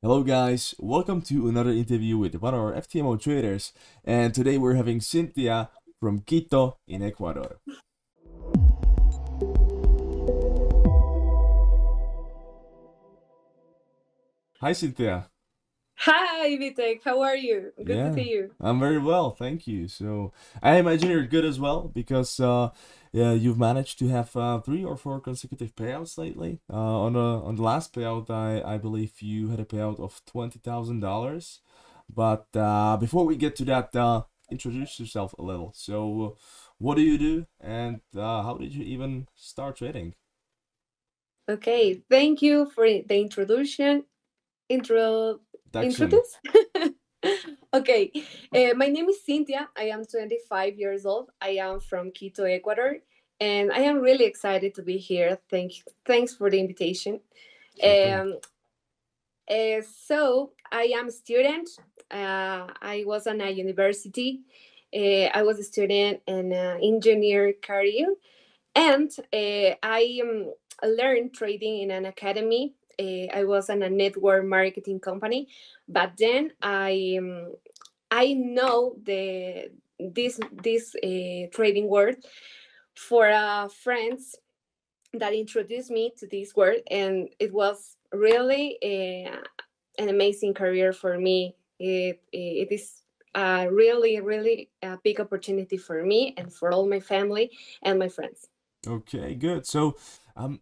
Hello guys, welcome to another interview with one of our FTMO traders, and today we're having Cynthia from Quito in Ecuador. Hi Cynthia. Hi, Vitek. How are you? Good to Yeah, see you. I'm very well, thank you. So I imagine you're good as well because yeah, you've managed to have 3 or 4 consecutive payouts lately. On the last payout, I believe you had a payout of $20,000. But before we get to that, introduce yourself a little. So, what do you do, and how did you even start trading? Okay, thank you for the introduction. Daction. Introduce? Okay, my name is Cynthia. I am 25 years old. I am from Quito, Ecuador, and I am really excited to be here. Thanks for the invitation. Sure thing. Um, so I am a student. I was in a university. I was a student in engineer career, and I learned trading in an academy. I was in a network marketing company, but then I know this trading world for friends that introduced me to this world, and it was really an amazing career for me. It is a really a big opportunity for me and for all my family and my friends. Okay, good. So,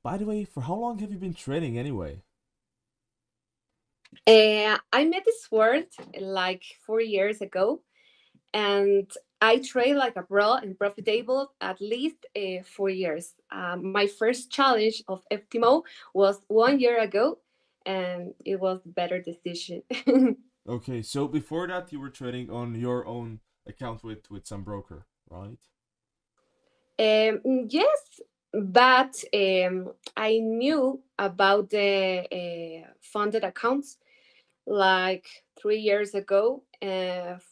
by the way, for how long have you been trading anyway? I met this world like 4 years ago, and I trade like a pro and profitable at least 4 years. My first challenge of FTMO was 1 year ago, and it was a better decision. Okay, so before that, you were trading on your own account with some broker, right? Yes, but I knew about the funded accounts like 3 years ago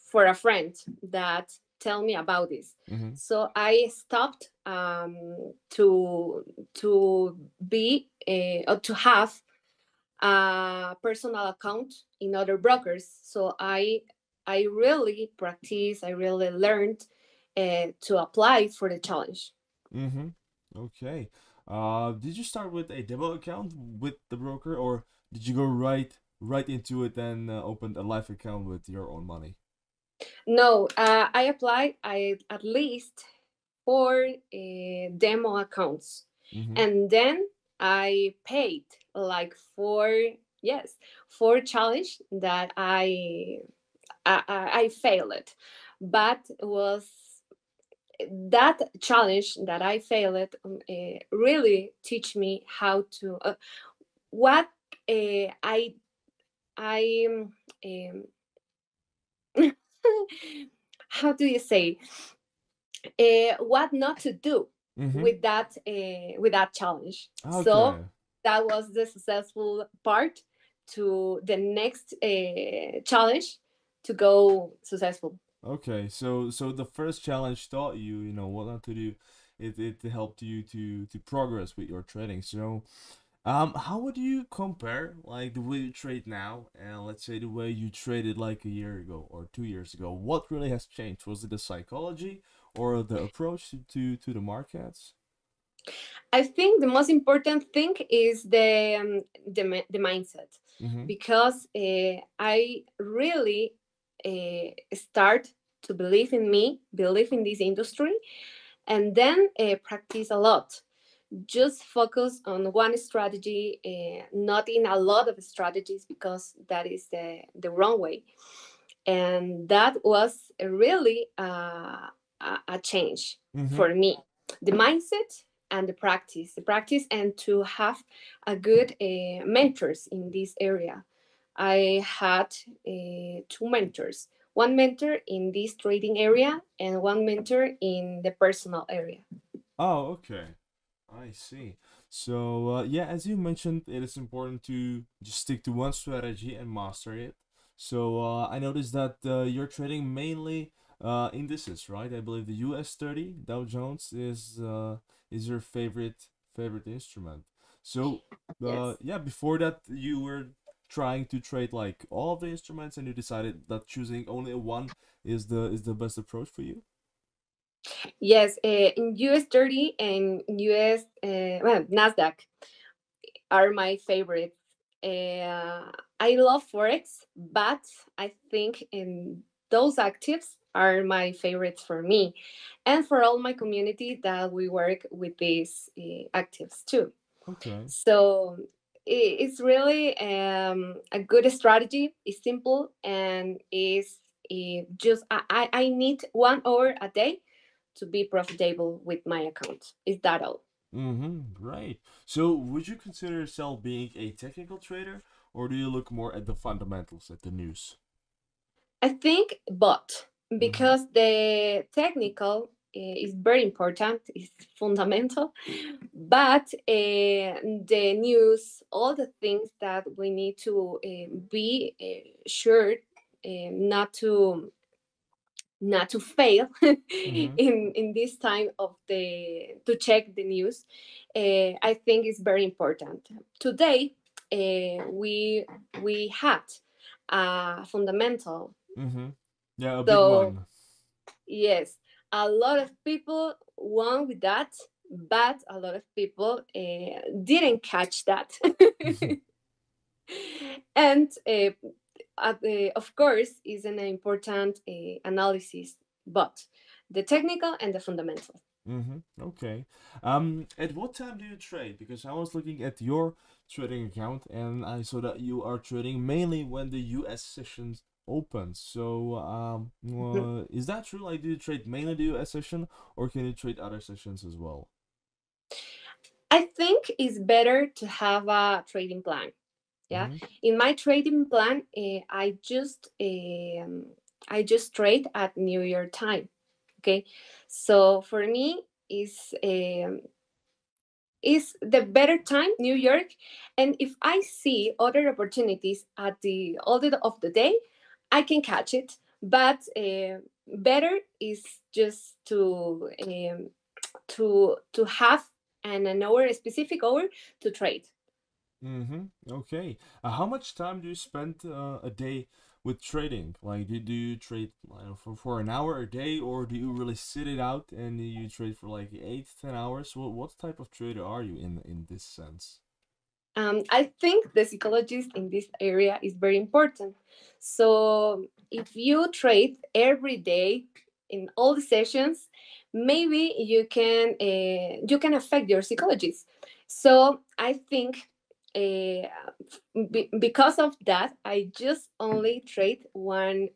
for a friend that tell me about this. Mm-hmm. So I stopped to be or to have a personal account in other brokers. So I really practice. I really learned to apply for the challenge. Mm-hmm. Okay. Did you start with a demo account with the broker, or did you go right into it and open a live account with your own money? No, I applied. I at least 4 demo accounts, Mm-hmm. and then I paid like yes 4 challenge that I failed it, but was that challenge that I failed really teach me how to what I how do you say what not to do Mm-hmm. with that challenge. So Okay. that was the successful part to the next challenge to go successful. Okay. So the first challenge taught you, what not to do. It helped you to progress with your trading. So, how would you compare like the way you trade now and let's say the way you traded like a year ago or 2 years ago? What really has changed? Was it the psychology or the approach to the markets? I think the most important thing is the mindset, Mm-hmm. because I really start to believe in me, believe in this industry, and then practice a lot. Just focus on one strategy, not in a lot of strategies, because that is the wrong way. And that was really a change Mm-hmm. for me. The mindset and the practice, and to have a good mentors in this area. I had 2 mentors, one mentor in this trading area and one mentor in the personal area. Oh, okay. I see. So, yeah, as you mentioned, it is important to just stick to one strategy and master it. So, I noticed that you're trading mainly indices, right? I believe the US 30 Dow Jones is your favorite instrument. So, Yes. yeah, before that you were trying to trade like all of the instruments, and you decided that choosing only one is the best approach for you? Yes, in US 30 and US Nasdaq are my favorites. I love Forex, but I think in those actives are my favorites for me and for all my community that we work with these actives too. Okay. So it's really a good strategy. It's simple and is just I need 1 hour a day to be profitable with my account. Is that all? Right. So would you consider yourself being a technical trader, or do you look more at the fundamentals, at the news? I think both, because the technical is very important, is fundamental, but the news, all the things that we need to be sure not to fail in this time of the to check the news, I think is very important. Today, we had a fundamental. Yeah, a big So one. yes, a lot of people won with that, but a lot of people didn't catch that. And of course, is an important analysis, but the technical and the fundamental. Okay. At what time do you trade? Because I was looking at your trading account and I saw that you are trading mainly when the US sessions open. So, is that true? Like, do you trade mainly the US session, or can you trade other sessions as well? I think it's better to have a trading plan. Yeah, in my trading plan, I just trade at New York time. Okay, so for me is the better time New York, and if I see other opportunities at the other of the day, I can catch it. But better is just to have an hour, a specific hour to trade. Okay. How much time do you spend a day with trading? Like, do you trade, I don't know, for an hour a day, or do you really sit it out and you trade for like 8 to 10 hours? What type of trader are you in this sense? I think the psychologist in this area is very important. So if you trade every day in all the sessions, maybe you can affect your psychologist. So I think because of that, I just only trade 1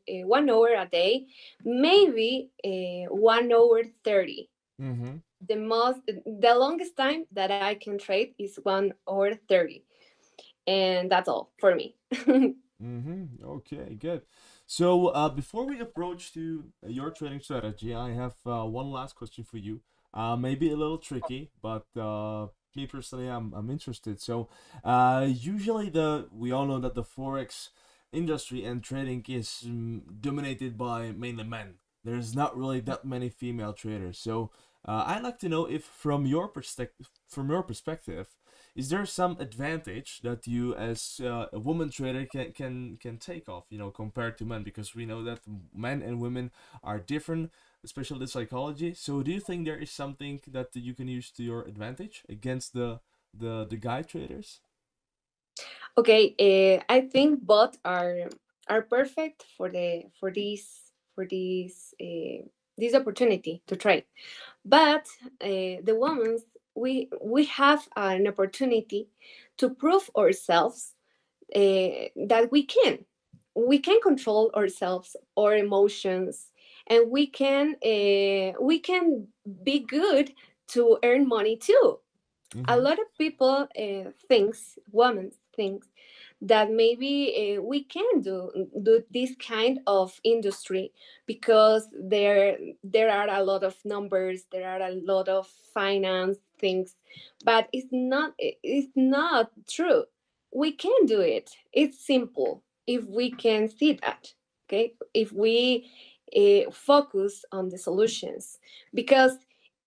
hour a day, maybe 1 hour 30. The longest time that I can trade is 1 hour 30, and that's all for me. Okay, good. So before we approach to your trading strategy, I have one last question for you. Maybe a little tricky, but me personally, I'm interested. So usually we all know that the forex industry and trading is dominated by mainly men. There's not really that many female traders. So I'd like to know if from your perspective, is there some advantage that you as a woman trader can take off, compared to men? Because we know that men and women are different, especially the psychology. So do you think there is something that you can use to your advantage against the guy traders? Okay, I think both are perfect for this opportunity to trade. But the women, we have an opportunity to prove ourselves that we can control ourselves, our emotions, and we can be good to earn money too. A lot of people women thinks that maybe we can do this kind of industry because there are a lot of numbers, there are a lot of finance things, but it's not true. We can do it. It's simple if we can see that. Okay, if we focus on the solutions, because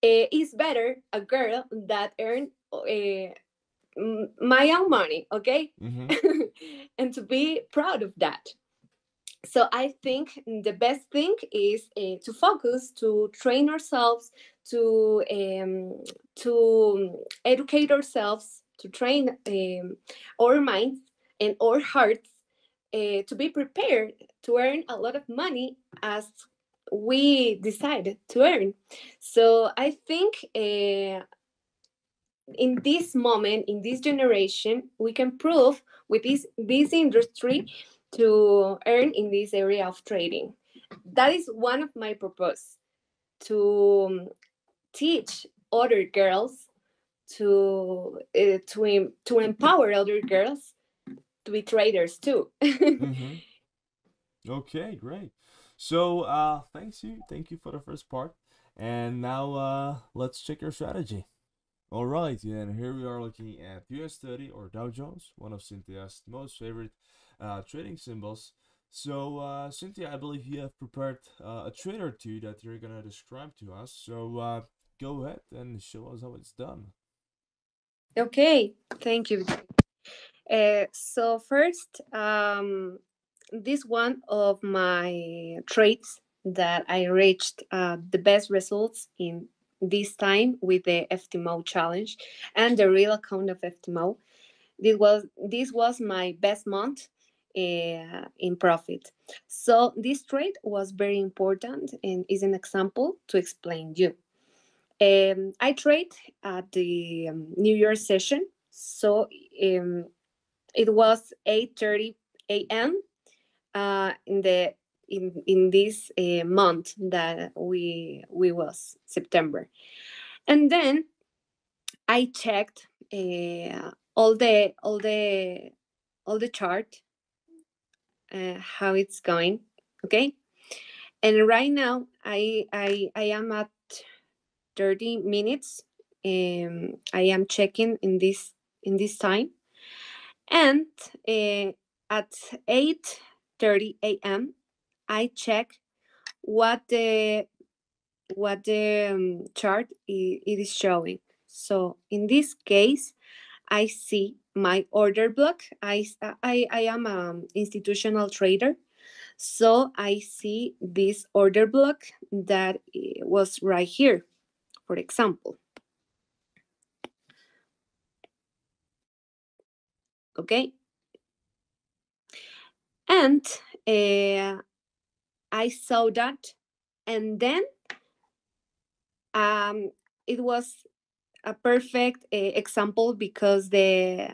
it's better a girl that earn my own money, okay? Mm-hmm. And to be proud of that. So I think the best thing is to focus, to train ourselves, to educate ourselves, to train our minds and our hearts to be prepared to earn a lot of money as we decided to earn. So I think in this moment, in this generation, we can prove with this industry to earn in this area of trading. That is one of my purpose, to teach other girls, to empower other girls to be traders too. Mm-hmm. Okay, great. So thank you for the first part. And now let's check your strategy. All right, and here we are looking at US30 or Dow Jones, one of Cynthia's most favorite trading symbols. So, Cynthia, I believe you have prepared a trade or two that you're gonna describe to us. So, go ahead and show us how it's done. Okay, thank you. So first, this one of my trades that I reached the best results in this time with the FTMO challenge and the real account of FTMO. This was my best month in profit. So this trade was very important and is an example to explain you. I trade at the New Year's session, so it was 8:30 a.m. In the in this month that we was September, and then I checked all the chart, how it's going, okay. And right now I am at 30 minutes. I am checking in this time, and at 8:30 a.m. I check what the chart it is showing. So in this case, I see my order block. I am an institutional trader, so I see this order block that was right here, for example. Okay, and I saw that, and then it was a perfect example because the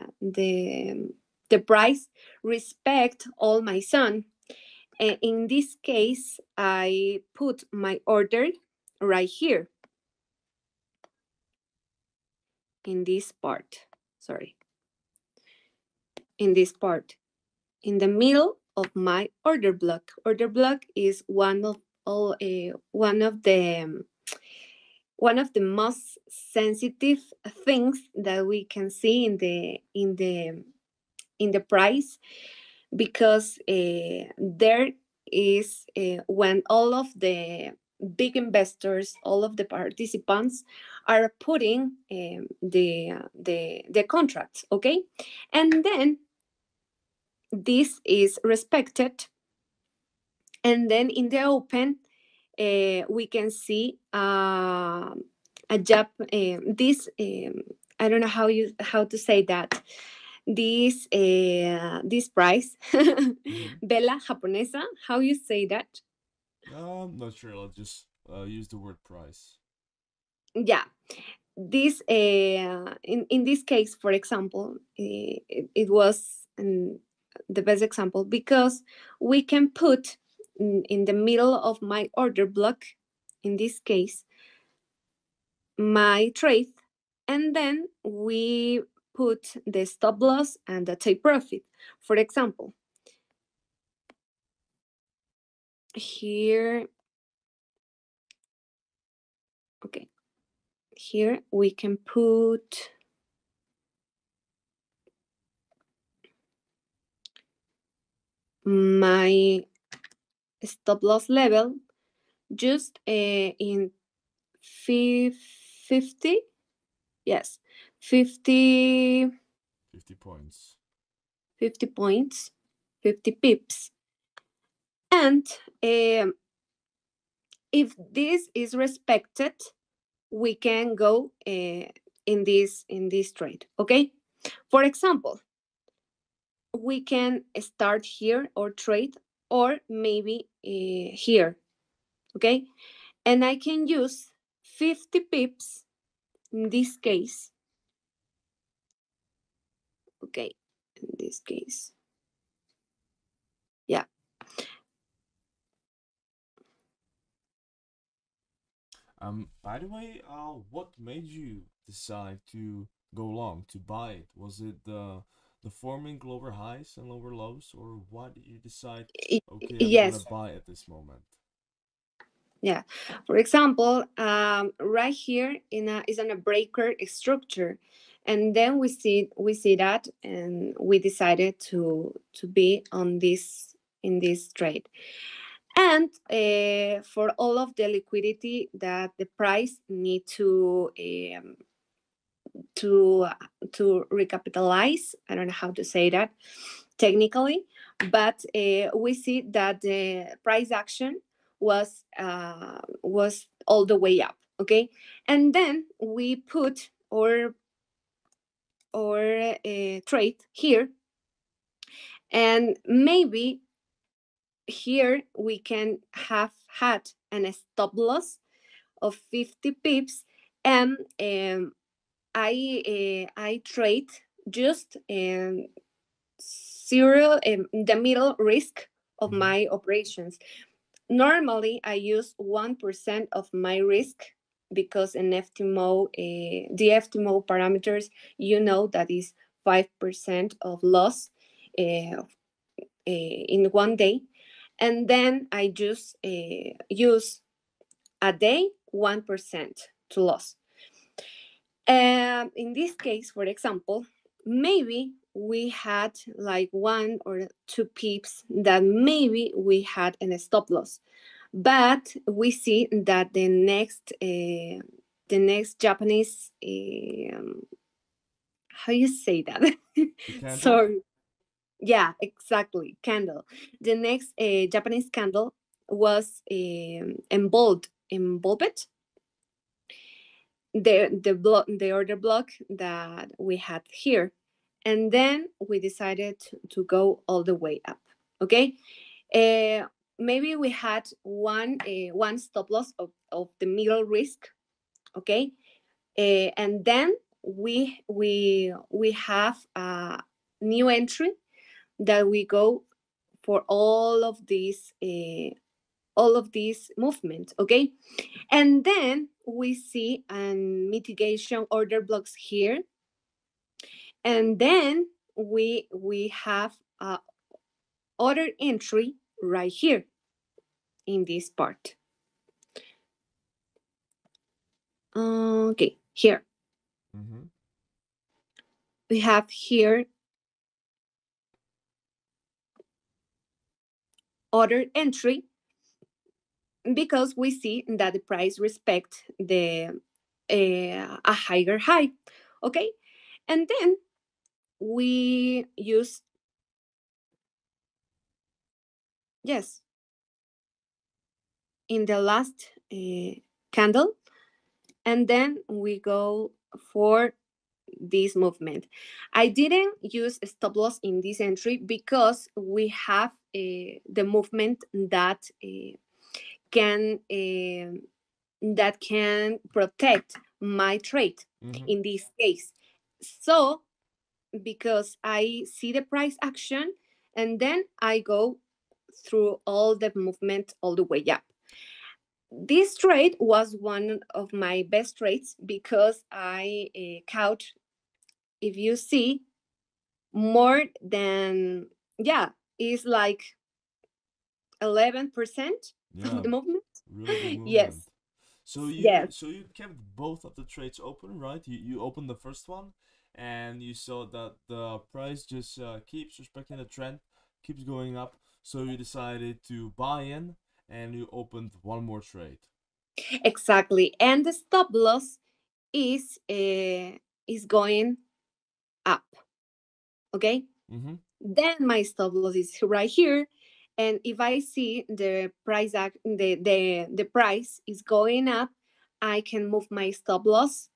price respect all my zone. In this case, I put my order right here in this part. Sorry, in this part, in the middle of my order block. Order block is one of the most sensitive things that we can see in the price, because there is when all of the big investors, all of the participants are putting the contracts, okay, and then this is respected, and then in the open we can see a job. This I don't know how to say that. This price, vela japonesa. How you say that? I'm not sure. I'll just use the word price. Yeah, this in this case, for example, it was the best example because we can put in the middle of my order block, in this case, my trade, and then we put the stop loss and the take profit. For example, here, okay, here we can put my stop loss level just in 50, yes, 50 50 points. 50 points, 50 pips. And if this is respected, we can go in this trade, okay? For example, we can start here or trade, or maybe here, okay? And I can use 50 pips in this case, okay? In this case, yeah. By the way, what made you decide to go long, to buy it? Was it the forming lower highs and lower lows, or why did you decide, okay, I'm Yes. gonna buy at this moment? Yeah. For example, right here is in a breaker structure, and then we see that, and we decided to be on this in this trade. And for all of the liquidity that the price need to recapitalize. I don't know how to say that technically, but we see that the price action was all the way up. Okay, and then we put our trade here, and maybe here we can have had a stop loss of 50 pips, and I trade just zero the middle risk of my operations. Normally, I use 1% of my risk, because in FTMO, the FTMO parameters, you know, that is 5% of loss in one day. And then I just use a day 1% to loss. In this case, for example, maybe we had like 1 or 2 pips that maybe we had a stop loss, but we see that the next Japanese how you say that? Sorry. Yeah, exactly. Candle. The next Japanese candle was involved the order block that we had here, and then we decided to go all the way up. Okay, maybe we had one stop loss of the middle risk. Okay, and then we have a new entry that we go for all of these movements. Okay, and then we see mitigation order blocks here, and then we have order entry right here in this part. Okay, here we have here order entry, because we see that the price respect a higher high. Okay, and then we use in the last candle, and then we go for this movement. I didn't use a stop loss in this entry because we have the movement that can protect my trade in this case. So because I see the price action, and then I go through all the movement all the way up. This trade was one of my best trades because I caught, if you see, more than, it's like 11% of the movement. Really good movement. Yes. So you kept both of the trades open, right? You opened the first one, and you saw that the price just keeps respecting the trend, keeps going up. So you decided to buy in, and you opened one more trade. Exactly, and the stop loss is going up. Okay. Mm-hmm. Then my stop loss is right here. And if I see the the price is going up, I can move my stop loss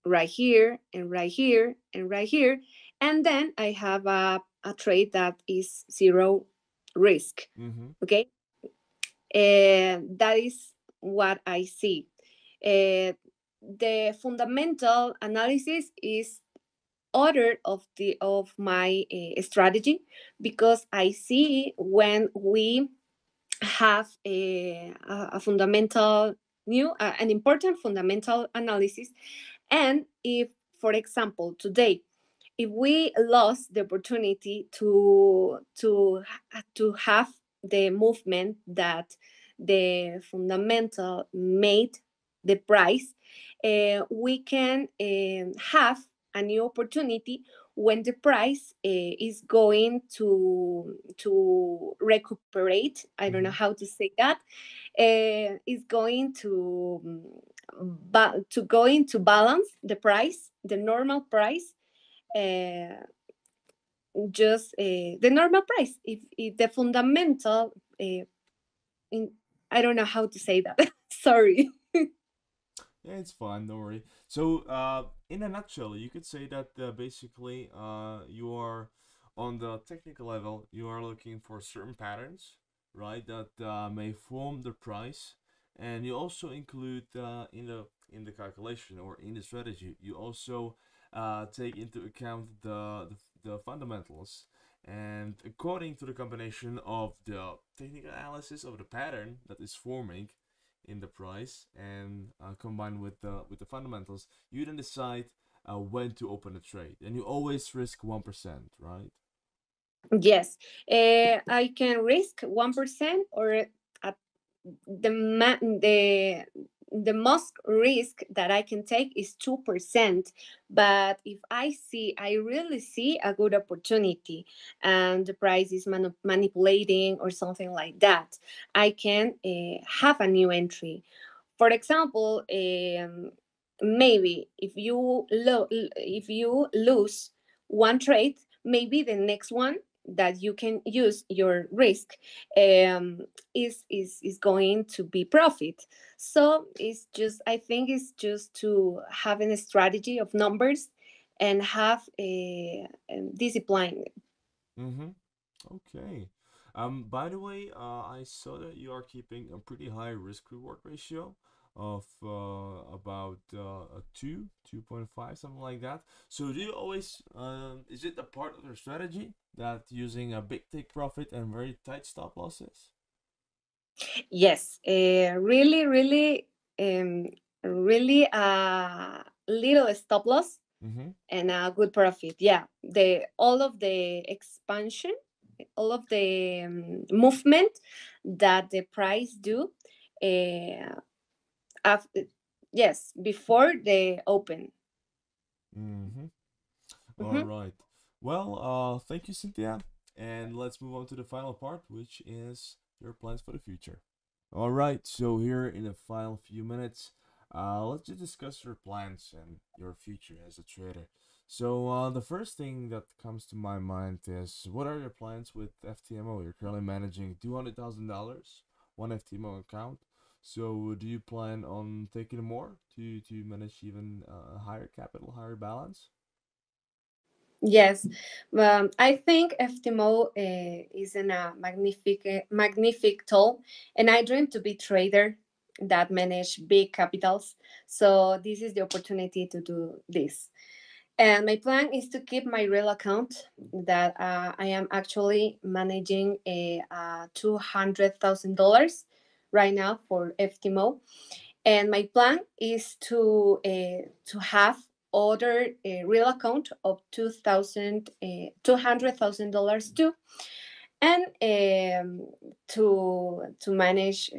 right here and right here and right here. And then I have a trade that is zero risk. Mm-hmm. Okay. And that is what I see. The fundamental analysis is order of my strategy, because I see when we have a fundamental new an important fundamental analysis. And if, for example, today, if we lost the opportunity to have the movement that the fundamental made the price, we can have a new opportunity when the price is going to recuperate. I don't know Mm-hmm. how to say that. Is going to going to balance the price, the normal price, uh, just the normal price. If the fundamental, in, I don't know how to say that. Sorry. Yeah, it's fine, don't worry. So, in a nutshell, you could say that basically, you are on the technical level, you are looking for certain patterns, right, that may form the price, and you also include in the calculation or in the strategy, you also take into account the fundamentals. And according to the combination of the technical analysis of the pattern that is forming in the price and combined with the fundamentals, you then decide when to open a trade, and you always risk 1%, right? Yes, I can risk 1%, or at the most risk that I can take is 2%. But if I really see a good opportunity, and the price is manipulating or something like that, I can have a new entry. For example, maybe if you lose one trade, maybe the next one that you can use your risk is going to be profit. So it's just, I think it's just to having a strategy of numbers and have a discipline. Mm-hmm. Okay. By the way, I saw that you are keeping a pretty high risk reward ratio of about a 2.5, something like that. So do you always, is it a part of your strategy that using a big take profit and very tight stop losses? Yes, um, really a little stop loss Mm-hmm. and a good profit. Yeah, the all of the expansion, all of the movement that the price do, after, yes, before the open. Mm-hmm. All Mhm. right. Well, thank you, Cynthia. And let's move on to the final part, which is your plans for the future. All right. So here in the final few minutes, let's just discuss your plans and your future as a trader. So the first thing that comes to my mind is, what are your plans with FTMO? You're currently managing $200,000, one FTMO account. So do you plan on taking more to manage even higher capital, higher balance? Yes, I think FTMO is in a magnific tool, and I dream to be trader that manage big capitals. So this is the opportunity to do this. And my plan is to keep my real account that I am actually managing $200,000 right now for FTMO. And my plan is to have other real account of $200,000 too, and to manage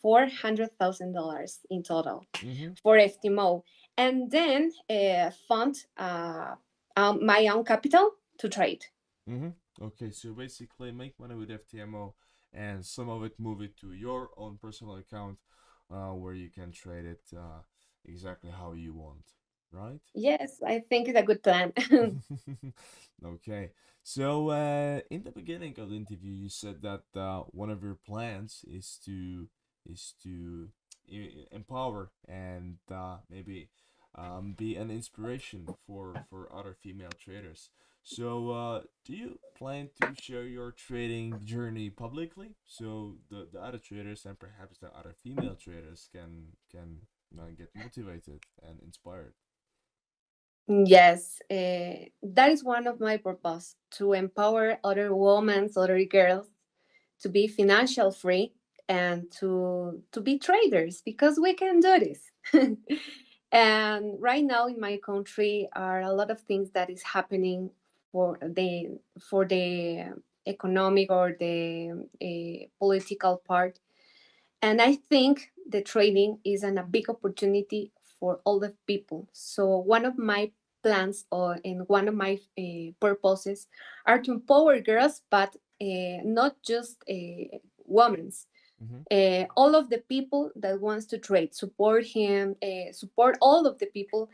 $400,000 in total Mm-hmm. for FTMO, and then fund my own capital to trade. Mm-hmm. Okay, so basically make money with FTMO and some of it move it to your own personal account where you can trade it exactly how you want. right? Yes, I think it's a good plan. Okay. So, in the beginning of the interview, you said that one of your plans is to empower and maybe be an inspiration for other female traders. So, do you plan to share your trading journey publicly so the other traders and perhaps the other female traders can get motivated and inspired? Yes, that is one of my purpose to empower other women, other girls to be financial free and to be traders because we can do this. And right now in my country are a lot of things that is happening for the economic or the political part, and I think the trading is a big opportunity for all the people. So one of my plans or and one of my purposes are to empower girls, but not just women. Mm-hmm. All of the people that wants to trade, support him, support all of the people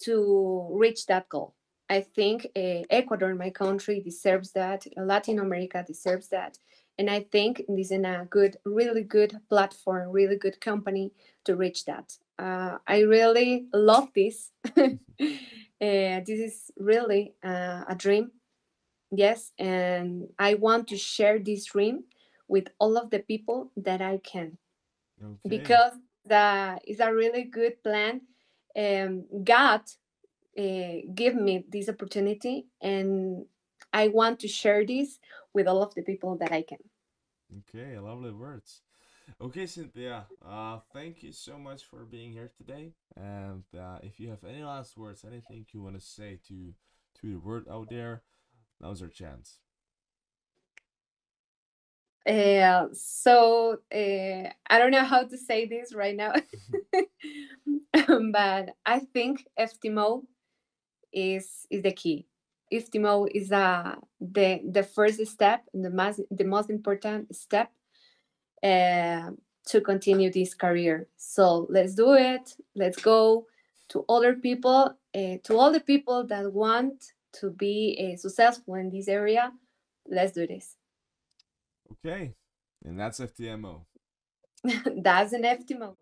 to reach that goal. I think Ecuador, my country, deserves that. Latin America deserves that, and I think this is a good, really good platform, really good company to reach that. I really love this. This is really a dream, yes, and I want to share this dream with all of the people that I can Okay. because that is a really good plan. God give me this opportunity, and I want to share this with all of the people that I can. Okay, lovely words. Okay, Cynthia, thank you so much for being here today. And if you have any last words, anything you want to say to the world out there, now's our chance. I don't know how to say this right now, but I think FTMO is the key. FTMO is the first step, and the most important step uh, to continue this career. So let's do it. Let's go to other people, to all the people that want to be successful in this area. Let's do this. Okay, and that's FTMO. That's an FTMO.